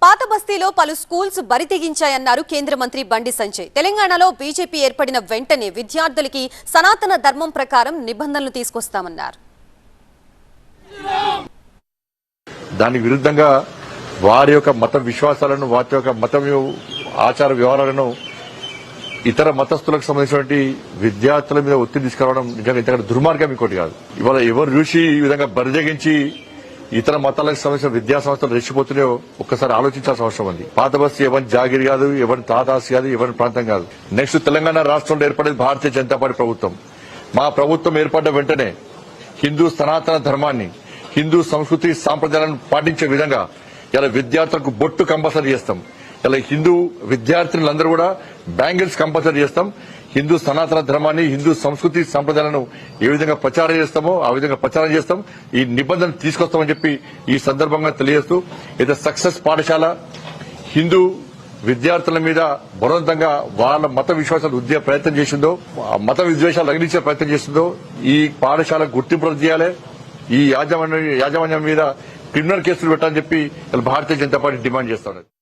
పాత బస్తీలో పలు స్కూల్స్ బరితెగించాయన్నారు కేంద్ర మంత్రి బండి సంజయ్. తెలంగాణలో బీజేపీ ఏర్పడిన వెంటనే విద్యార్థులకి సనాతన ధర్మం ప్రకారం నిబంధనలు తీసుకొస్తామన్నారు. దానికి విరుద్ధంగా వారి యొక్క మత విశ్వాసాలను, వారి యొక్క మత ఆచార వ్యవహారాలను ఇతర మతస్థులకు సంబంధించినటువంటి విద్యార్థుల మీద ఒత్తిడి తీసుకురావడం నిజంగా ఇంతకంటే దుర్మార్గం ఇంకోటి కాదు. ఇవాళ ఎవరు చూసి ఈ విధంగా బరిదెగించి ఇతర మతాలకు సంబంధించిన విద్యా సంస్థలు రెచ్చిపోతున్నాయో ఒక్కసారి ఆలోచించాల్సిన అవసరం ఉంది. పాత బస్తీ ఎవరి జాగిరి కాదు, ఎవరి తాతాసి కాదు, ఎవరి ప్రాంతం కాదు. నెక్స్ట్ తెలంగాణ రాష్ట్రంలో ఏర్పడేది భారతీయ జనతా పార్టీ ప్రభుత్వం. మా ప్రభుత్వం ఏర్పడ్డ వెంటనే హిందూ సనాతన ధర్మాన్ని, హిందూ సంస్కృతి సాంప్రదాయాలను పాటించే విధంగా ఇలా విద్యార్థులకు బొట్టు కంపల్సరీ చేస్తాం. ఇలా హిందూ విద్యార్థినులందరూ కూడా బ్యాంగిల్స్ కంపల్సరీ చేస్తాం. హిందూ సనాతన ధర్మాన్ని, హిందూ సంస్కృతి సంప్రదాయాలను ఏ విధంగా ప్రచారం చేస్తామో ఆ విధంగా ప్రచారం చేస్తాం. ఈ నిబంధనలు తీసుకొస్తామని చెప్పి ఈ సందర్భంగా తెలియజేస్తూ, ఇది సక్సెస్ పాఠశాల హిందూ విద్యార్థుల మీద బలవంతంగా వాళ్ళ మత విశ్వాసాలు ప్రయత్నం చేసిందో, మత విద్వేషాలు రగిలించే ప్రయత్నం చేసిందో ఈ పాఠశాల గుర్తింపు చేయాలి. ఈ యాజమాన్యం మీద క్రిమినల్ కేసులు పెట్టాలని చెప్పి భారతీయ జనతా పార్టీ డిమాండ్ చేస్తున్నారు.